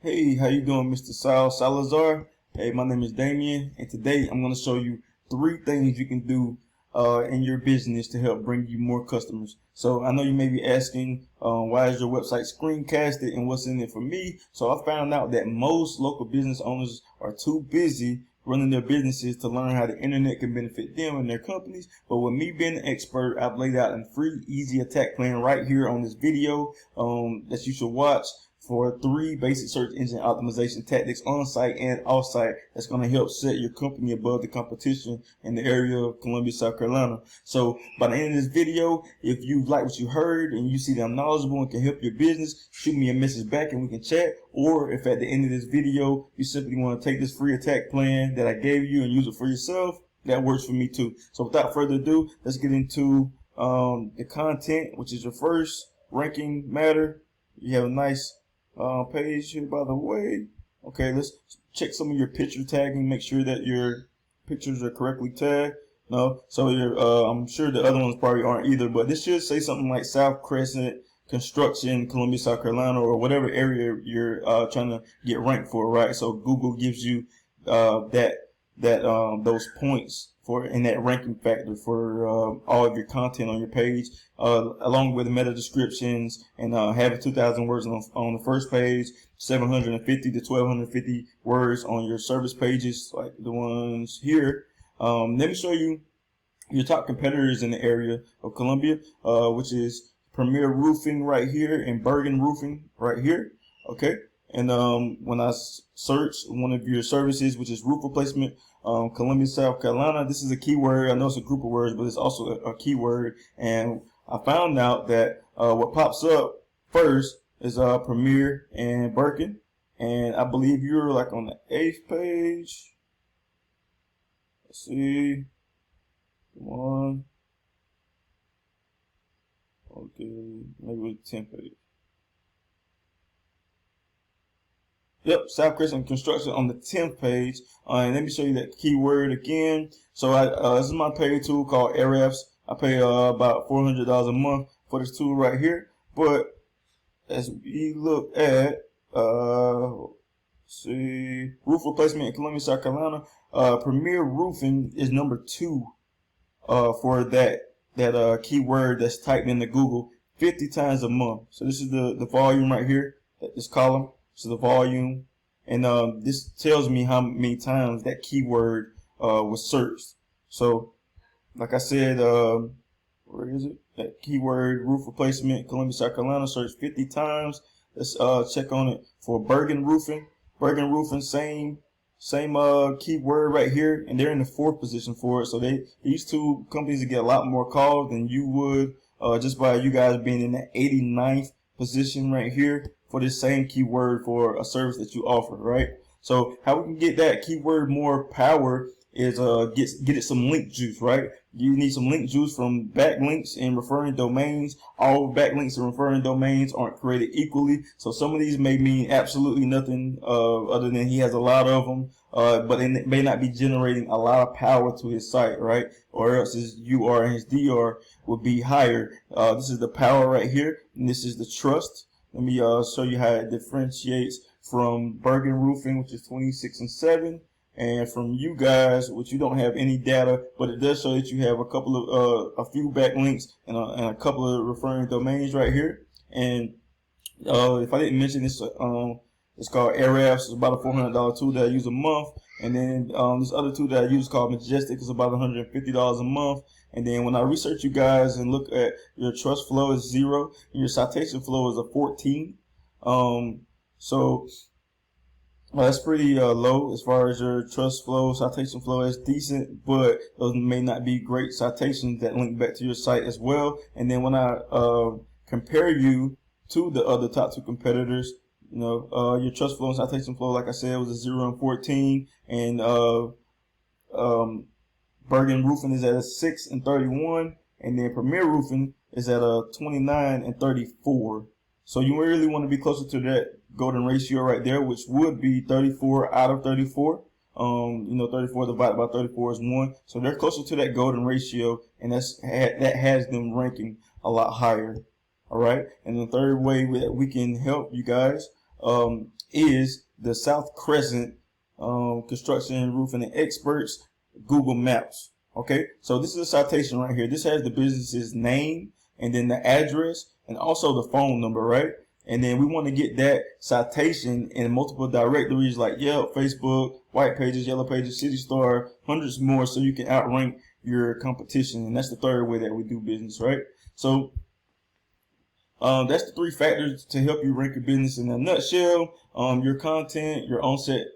Hey, how you doing, Mr. Salazar? Hey, my name is Damyan, and today I'm going to show you 3 things you can do in your business to help bring you more customers. So I know you may be asking, why is your website screencasted and what's in it for me? So I found out that most local business owners are too busy running their businesses to learn how the internet can benefit them and their companies. But with me being an expert, I've laid out a free, easy attack plan right here on this video that you should watch for 3 basic search engine optimization tactics on site and off site that's going to help set your company above the competition in the area of Columbia, South Carolina. So by the end of this video, if you like what you heard and you see that I'm knowledgeable and can help your business, shoot me a message back and we can chat. Or if at the end of this video you simply want to take this free attack plan that I gave you and use it for yourself, that works for me too. So without further ado, let's get into the content, which is your first ranking matter. You have a nice page here, by the way. Okay, let's check some of your picture tagging. Make sure that your pictures are correctly tagged. No, so I'm sure the other ones probably aren't either, but this should say something like South Crescent Construction, Columbia, South Carolina, or whatever area you're trying to get ranked for, right? So Google gives you those points for in that ranking factor for all of your content on your page, along with the meta descriptions and having 2,000 words on the first page, 750 to 1,250 words on your service pages, like the ones here. Let me show you your top competitors in the area of Columbia, which is Premier Roofing right here and Bergen Roofing right here. Okay. And when I search one of your services, which is roof replacement, Columbia, South Carolina, this is a keyword. I know it's a group of words, but it's also a keyword. And I found out that what pops up first is Premier and Bergen. And I believe you're like on the 8th page. Let's see. One. Okay, maybe with 10th page. Yep, South Crescent Construction on the 10th page. And let me show you that keyword again. So this is my pay tool called Ahrefs. I pay about $400 a month for this tool right here. But as we look at, see, roof replacement in Columbia, South Carolina, Premier Roofing is number 2 for that keyword that's typed into Google 50 times a month. So this is the volume right here, this column. So the volume, and this tells me how many times that keyword was searched. So, like I said, where is it? That keyword roof replacement, Columbia, South Carolina, searched 50 times. Let's check on it for Bergen Roofing. Bergen Roofing, same keyword right here, and they're in the 4th position for it. So these 2 companies get a lot more calls than you would just by you guys being in the 89th position right here for this same keyword for a service that you offer, right? So how we can get that keyword more power is get it some link juice, right? You need some link juice from backlinks and referring domains. All backlinks and referring domains aren't created equally, so some of these may mean absolutely nothing other than he has a lot of them, but it may not be generating a lot of power to his site, right? Or else his UR and his DR would be higher. This is the power right here, and this is the trust. Let me show you how it differentiates from Bergen Roofing, which is 26 and 7, and from you guys, which you don't have any data, but it does show that you have a couple of a few backlinks and a couple of referring domains right here. And if I didn't mention this, it's called Ahrefs. It's about a $400 tool that I use a month. And then this other tool that I use called Majestic is about $150 a month. And then when I research you guys and look at your trust flow is 0, and your citation flow is a 14. So that's pretty low as far as your trust flow. Citation flow is decent, but those may not be great citations that link back to your site as well. And then when I compare you to the other top 2 competitors, you know, your trust flow and citation flow, like I said, was a 0 and 14, and Bergen Roofing is at a 6 and 31, and then Premier Roofing is at a 29 and 34. So you really want to be closer to that golden ratio right there, which would be 34 out of 34. 34 divided by 34 is 1. So they're closer to that golden ratio, and that has them ranking a lot higher. All right. And the third way that we can help you guys is the South Crescent Construction, Roofing, and Experts Google Maps. Okay, so this is a citation right here. This has the business's name and then the address and also the phone number, right? And then we want to get that citation in multiple directories like Yelp, Facebook, White Pages, Yellow Pages, City Star, hundreds more, so you can outrank your competition. And that's the third way that we do business, right? So that's the 3 factors to help you rank your business in a nutshell. Your content, your onset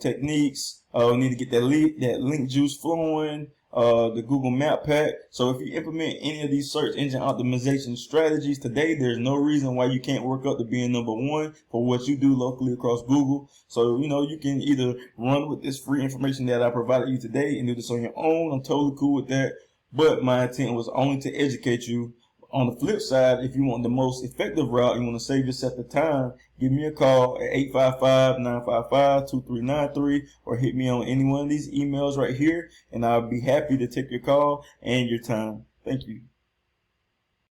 techniques. We need to get that link juice flowing. The Google Map Pack. So if you implement any of these search engine optimization strategies today, there's no reason why you can't work up to being #1 for what you do locally across Google. So, you can either run with this free information that I provided you today and do this on your own. I'm totally cool with that. But my intent was only to educate you. On the flip side, if you want the most effective route, you want to save yourself the time, give me a call at 855-955-2393 or hit me on any one of these emails right here, and I'll be happy to take your call and your time. Thank you.